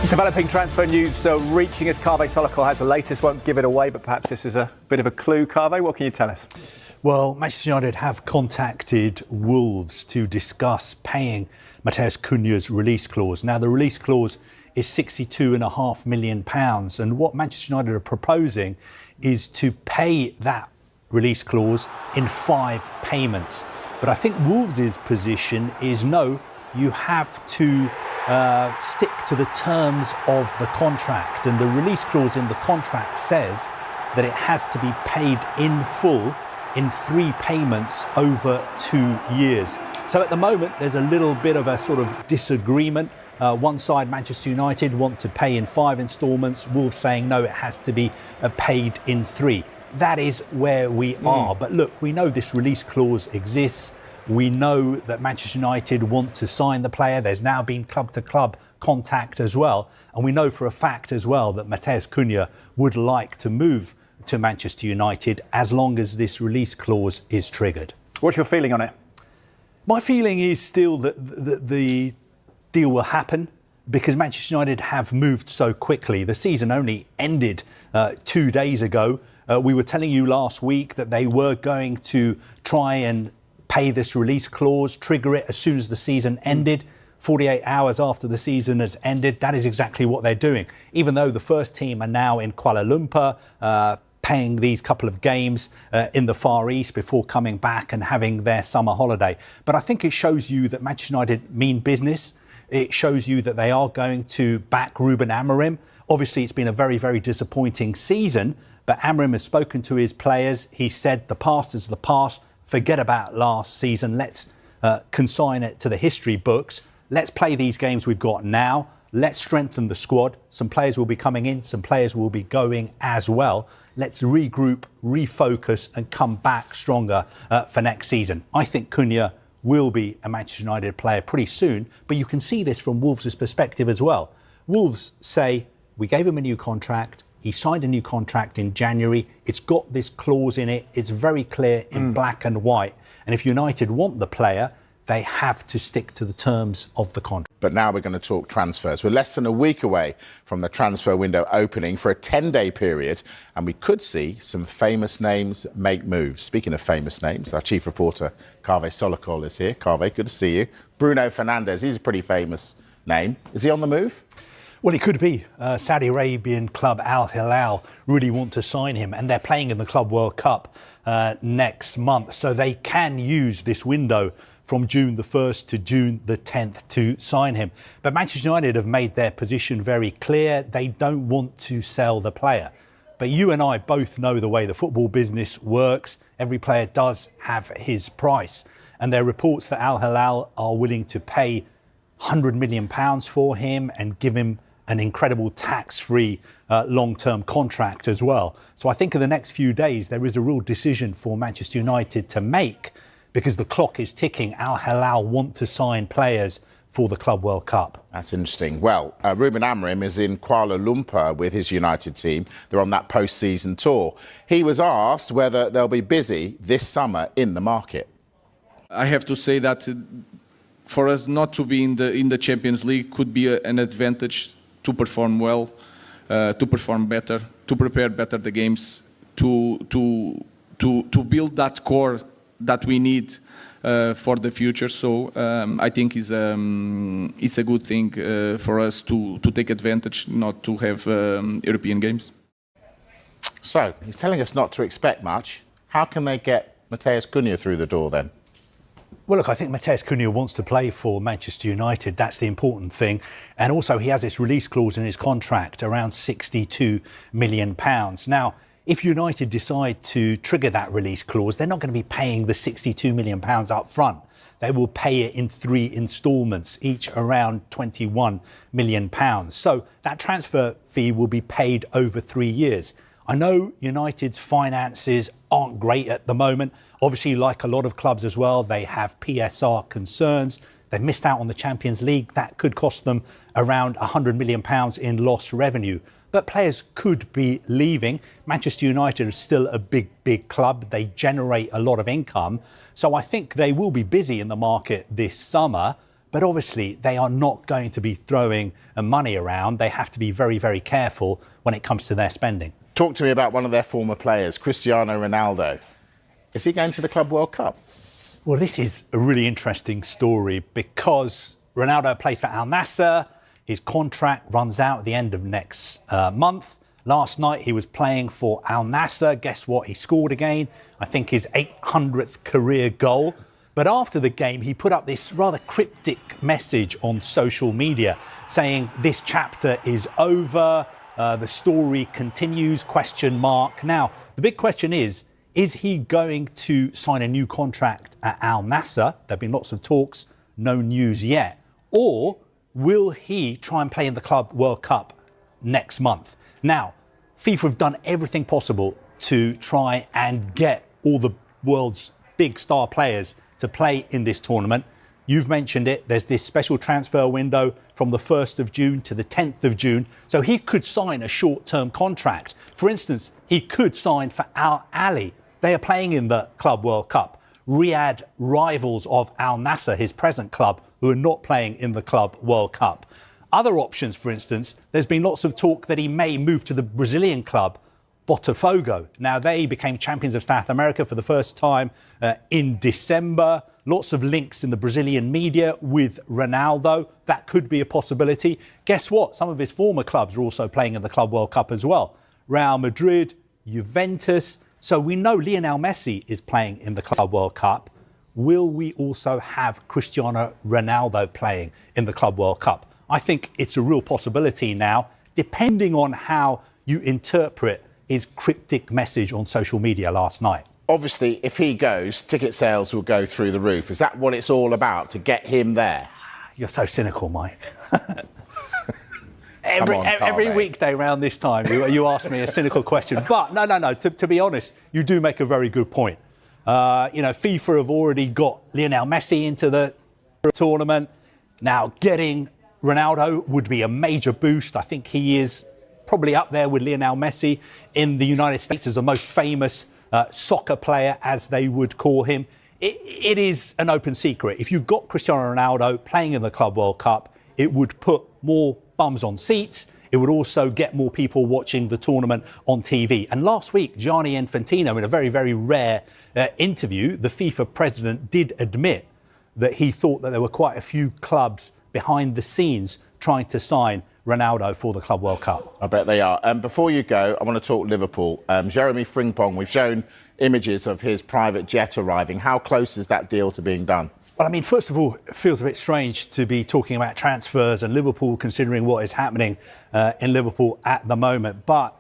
Developing transfer news reaching us. Kaveh Solokol has the latest. Won't give it away, but perhaps this is a bit of a clue. Kaveh, what can you tell us? Well, Manchester United have contacted Wolves to discuss paying Matheus Cunha's release clause. Now, the release clause is £62.5 million. And what Manchester United are proposing is to pay that release clause in 5 payments. But I think Wolves' position is no, you have to stick to the terms of the contract. And the release clause in the contract says that it has to be paid in full in 3 payments over 2 years. So at the moment, there's a little bit of a sort of disagreement. One side, Manchester United, want to pay in 5 instalments. Wolves saying, no, it has to be paid in 3. That is where we are. But look, we know this release clause exists. We know that Manchester United want to sign the player. There's now been club-to-club contact as well. And we know for a fact as well that Matheus Cunha would like to move to Manchester United as long as this release clause is triggered. What's your feeling on it? My feeling is still that the deal will happen because Manchester United have moved so quickly. The season only ended 2 days ago. We were telling you last week that they were going to try and pay this release clause, trigger it as soon as the season ended. 48 hours after the season has ended, that is exactly what they're doing. Even though the first team are now in Kuala Lumpur, paying these couple of games in the Far East before coming back and having their summer holiday. But I think it shows you that Manchester United mean business. It shows you that they are going to back Ruben Amorim. Obviously, it's been a very, very disappointing season, but Amorim has spoken to his players. He said the past is the past. Forget about last season. Let's consign it to the history books. Let's play these games we've got now. Let's strengthen the squad. Some players will be coming in. Some players will be going as well. Let's regroup, refocus and come back stronger for next season. I think Cunha will be a Manchester United player pretty soon. But you can see this from Wolves' perspective as well. Wolves say, we gave him a new contract. He signed a new contract in January. It's got this clause in it. It's very clear in black and white. And if United want the player, they have to stick to the terms of the contract. But now we're going to talk transfers. We're less than a week away from the transfer window opening for a 10-day period, and we could see some famous names make moves. Speaking of famous names, our chief reporter, Kaveh Solokol, is here. Kaveh, good to see you. Bruno Fernandez, he's a pretty famous name. Is he on the move? Well, it could be. Saudi Arabian club Al Hilal really want to sign him, and they're playing in the Club World Cup next month. So they can use this window from June the 1st to June the 10th to sign him. But Manchester United have made their position very clear. They don't want to sell the player. But you and I both know the way the football business works. Every player does have his price. And there are reports that Al Hilal are willing to pay £100 million for him and give him an incredible tax-free long-term contract as well. So I think in the next few days, there is a real decision for Manchester United to make because the clock is ticking. Al Hilal want to sign players for the Club World Cup. That's interesting. Well, Ruben Amorim is in Kuala Lumpur with his United team. They're on that post-season tour. He was asked whether they'll be busy this summer in the market. I have to say that for us not to be in the Champions League could be an advantage to perform well, to perform better, to prepare better the games, to build that core that we need for the future. So I think it's a good thing for us to take advantage, not to have European games. So he's telling us not to expect much. How can they get Matheus Cunha through the door then? Well, look, I think Matheus Cunha wants to play for Manchester United. That's the important thing. And also he has this release clause in his contract, around £62 million. Now, if United decide to trigger that release clause, they're not going to be paying the £62 million up front. They will pay it in 3 instalments, each around £21 million. So that transfer fee will be paid over 3 years. I know United's finances aren't great at the moment. Obviously, like a lot of clubs as well, they have PSR concerns. They've missed out on the Champions League. That could cost them around £100 million in lost revenue. But players could be leaving. Manchester United is still a big club. They generate a lot of income. So I think they will be busy in the market this summer. But obviously, they are not going to be throwing money around. They have to be very, very careful when it comes to their spending. Talk to me about one of their former players, Cristiano Ronaldo. Is he going to the Club World Cup? Well, this is a really interesting story because Ronaldo plays for Al Nassr. His contract runs out at the end of next month. Last night, he was playing for Al Nassr. Guess what? He scored again. I think his 800th career goal. But after the game, he put up this rather cryptic message on social media saying this chapter is over. The story continues, question mark. Now, the big question is he going to sign a new contract at Al Nassr? There have been lots of talks, no news yet. Or will he try and play in the Club World Cup next month? Now, FIFA have done everything possible to try and get all the world's big star players to play in this tournament. You've mentioned it. There's this special transfer window from the 1st of June to the 10th of June. So he could sign a short-term contract. For instance, he could sign for Al Ahly. They are playing in the Club World Cup. Riyadh rivals of Al Nassr, his present club, who are not playing in the Club World Cup. Other options, for instance, there's been lots of talk that he may move to the Brazilian club, Botafogo. Now, they became champions of South America for the first time in December. Lots of links in the Brazilian media with Ronaldo. That could be a possibility. Guess what? Some of his former clubs are also playing in the Club World Cup as well. Real Madrid, Juventus. So we know Lionel Messi is playing in the Club World Cup. Will we also have Cristiano Ronaldo playing in the Club World Cup? I think it's a real possibility now, depending on how you interpret his cryptic message on social media last night. Obviously, if he goes, ticket sales will go through the roof. Is that what it's all about, to get him there? You're so cynical, Mike. Every weekday around this time, you ask me a cynical question. But no. To be honest, you do make a very good point. FIFA have already got Lionel Messi into the tournament. Now, getting Ronaldo would be a major boost. I think he is probably up there with Lionel Messi in the United States as the most famous soccer player, as they would call him. It is an open secret. If you've got Cristiano Ronaldo playing in the Club World Cup, it would put more bums on seats. It would also get more people watching the tournament on TV. And last week, Gianni Infantino, in a very, very rare interview, the FIFA president did admit that he thought that there were quite a few clubs behind the scenes trying to sign Ronaldo for the Club World Cup. I bet they are. Before you go, I want to talk Liverpool. Jeremy Fringong, we've shown images of his private jet arriving. How close is that deal to being done? Well, I mean, first of all, it feels a bit strange to be talking about transfers and Liverpool, considering what is happening in Liverpool at the moment. But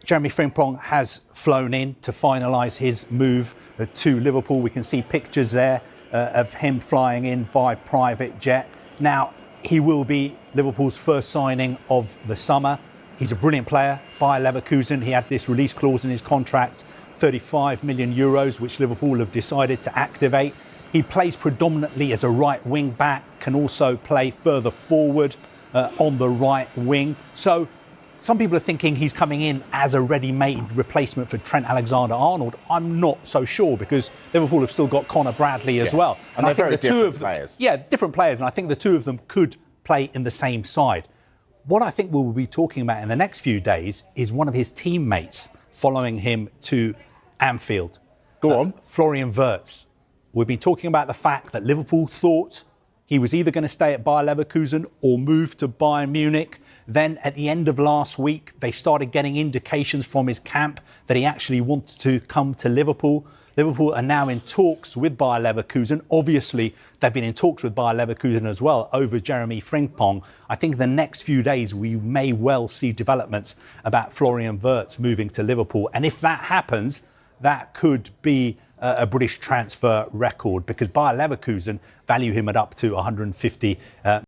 Jeremy Frimpong has flown in to finalise his move to Liverpool. We can see pictures there of him flying in by private jet. Now, he will be Liverpool's first signing of the summer. He's a brilliant player. Bayer Leverkusen, he had this release clause in his contract, 35 million euros, which Liverpool have decided to activate. He plays predominantly as a right wing back, can also play further forward on the right wing. So some people are thinking he's coming in as a ready-made replacement for Trent Alexander-Arnold. I'm not so sure, because Liverpool have still got Conor Bradley as well. And I think the two of them, players. Yeah, different players. And I think the two of them could play in the same side. What I think we'll be talking about in the next few days is one of his teammates following him to Anfield. Go on. Florian Wirtz. We've been talking about the fact that Liverpool thought he was either going to stay at Bayer Leverkusen or move to Bayern Munich. Then at the end of last week, they started getting indications from his camp that he actually wants to come to Liverpool. Liverpool are now in talks with Bayer Leverkusen. Obviously, they've been in talks with Bayer Leverkusen as well over Jeremy Frimpong. I think the next few days we may well see developments about Florian Wirtz moving to Liverpool. And if that happens, that could be a British transfer record, because Bayer Leverkusen value him at up to 150